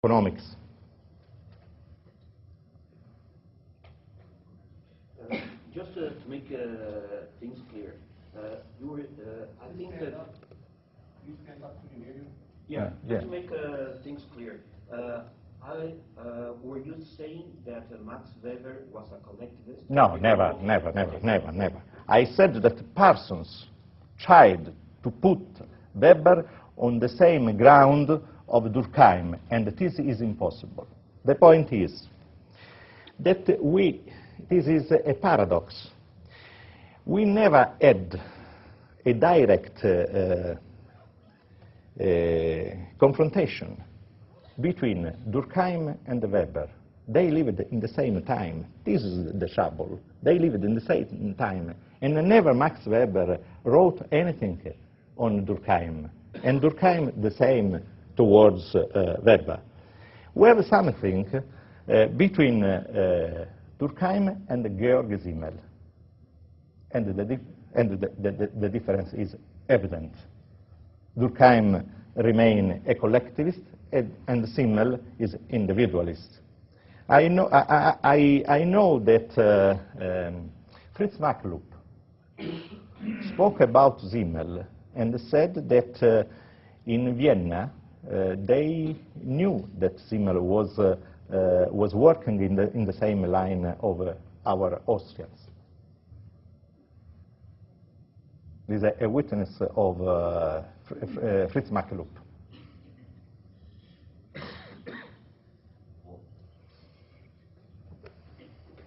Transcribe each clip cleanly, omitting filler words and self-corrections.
economics. Just to make things clear, I think that. You stand up to hear you. Yeah, Yeah. to make things clear, were you saying that Max Weber was a collectivist? No, never. I said that Parsons tried to put Weber on the same ground of Durkheim, and this is impossible. The point is that this is a paradox. We never had a direct confrontation between Durkheim and Weber. They lived in the same time. This is the trouble. They lived in the same time. And never Max Weber wrote anything on Durkheim. And Durkheim the same towards Weber. We have something between Durkheim and Georg Simmel. And the difference is evident. Durkheim remains a collectivist, and Simmel is individualist. I know that Fritz Machlup spoke about Simmel and said that in Vienna they knew that Simmel was working in the same line of our Austrians. This is a witness of Fritz Machlup.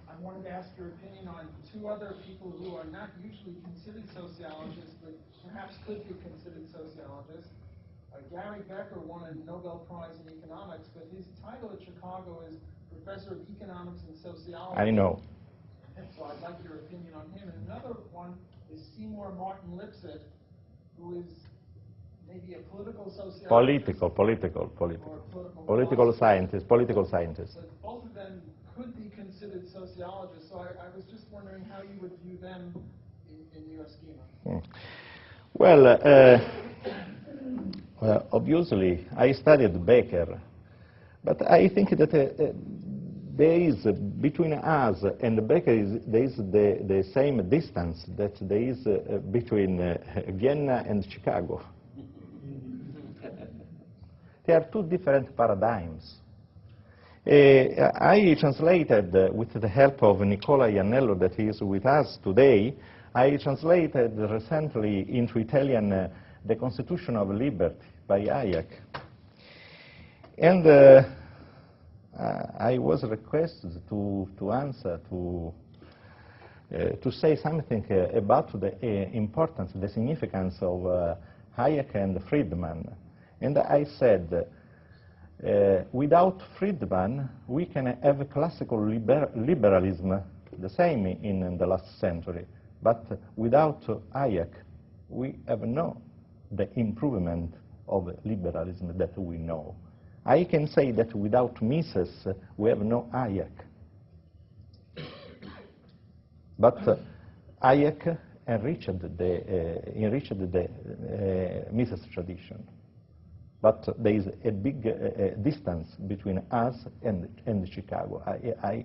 I wanted to ask your opinion on two other people who are not usually considered sociologists, but perhaps could be considered sociologists. Gary Becker won a Nobel Prize in economics, but his title at Chicago is Professor of Economics and Sociology. I know. So I'd like your opinion on him. And another one is Seymour Martin Lipset, who is maybe a political sociologist. Political scientist. But both of them could be considered sociologists, so I was just wondering how you would view them in your schema. Well, obviously, I studied Becker, but I think that there is, between us and Becker, there is the same distance that there is between Vienna and Chicago. They are two different paradigms. I translated, with the help of Nicola Iannello, that is with us today, I translated recently into Italian The Constitution of Liberty by Hayek. And I was requested to answer, to say something about the importance, the significance of Hayek and Friedman. And I said, without Friedman, we can have a classical liberalism, the same in the last century. But without Hayek, we have the improvement of liberalism that we know. I can say that without Mises, we have no Hayek. But Hayek enriched the Mises tradition. But there is a big distance between us and Chicago. I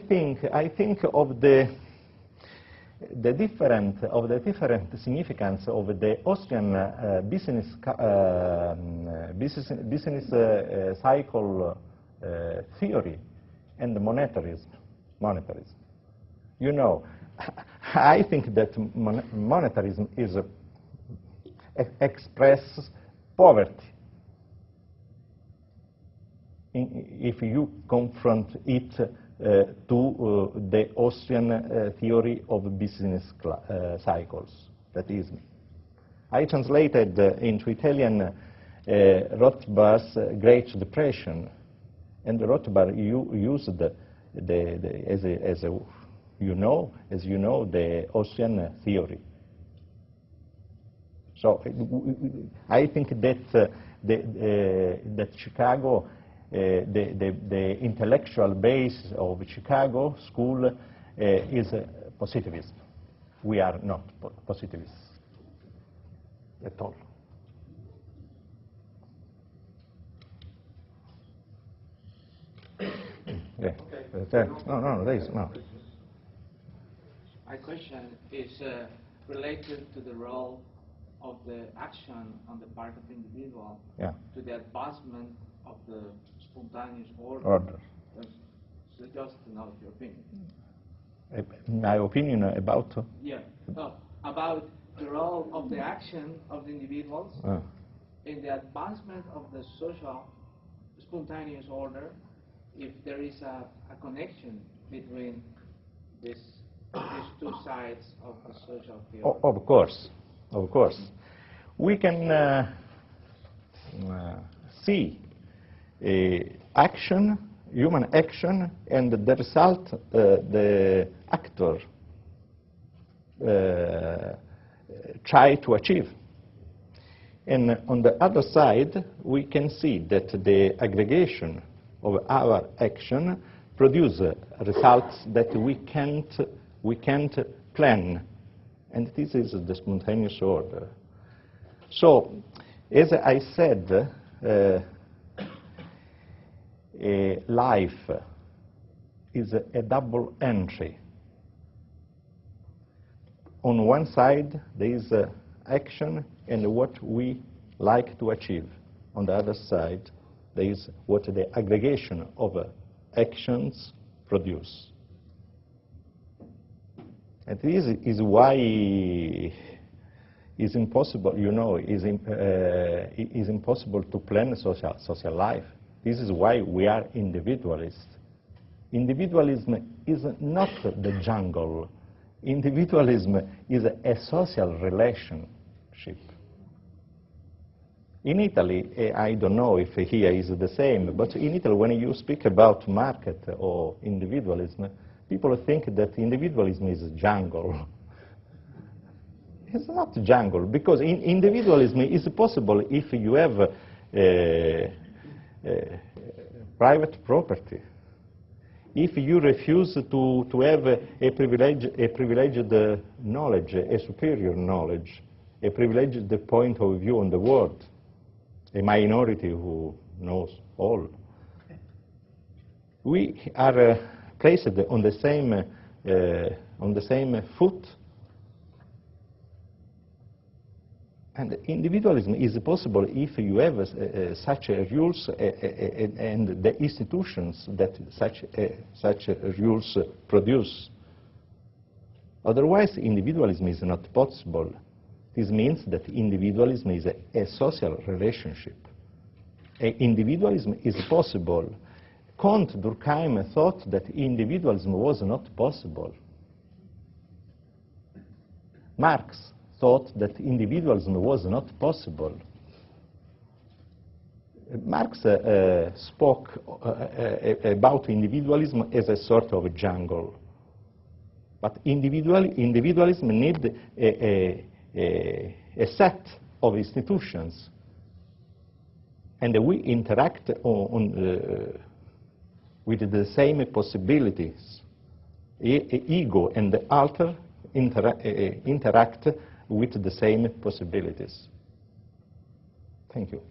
think of the different significance of the Austrian business cycle theory and monetarism. You know, I think that monetarism is expresses poverty if you confront it to the Austrian theory of business cycles. That is me. I translated into Italian Rothbard's Great Depression, and Rothbard used as you know, the Austrian theory. So I think that that Chicago, the intellectual base of Chicago school is positivist. We are not positivists at all. Okay. No, there is no. My question is related to the role of the action on the part of the individual to the advancement of the spontaneous order. So just to know your opinion. My opinion about? Yeah, about the role of the action of the individuals in the advancement of the social spontaneous order, if there is a connection between these two sides of the social theory. Of course. We can see action, human action, and the result the actor try to achieve. And on the other side, we can see that the aggregation of our action produce results that we can't plan, and this is the spontaneous order. So, as I said, life is a double entry. On one side, there is action and what we like to achieve. On the other side, there is what the aggregation of actions produce. And this is why it's impossible, it's impossible to plan social life. This is why we are individualists. Individualism is not the jungle. Individualism is a social relationship. In Italy, I don't know if here is the same, but in Italy, when you speak about market or individualism, people think that individualism is a jungle. It's not jungle, because individualism is possible if you have private property. If you refuse to have a privileged knowledge, a superior knowledge, a privileged point of view on the world, a minority who knows all. We are placed on the same foot, and individualism is possible if you have such rules and the institutions that such rules produce. Otherwise, individualism is not possible. This means that individualism is a social relationship. Individualism is possible. Kant, Durkheim thought that individualism was not possible. Marx thought that individualism was not possible. Marx spoke about individualism as a sort of a jungle. But individualism needs a set of institutions, and we interact with the same possibilities. Ego and the alter interact with the same possibilities. Thank you.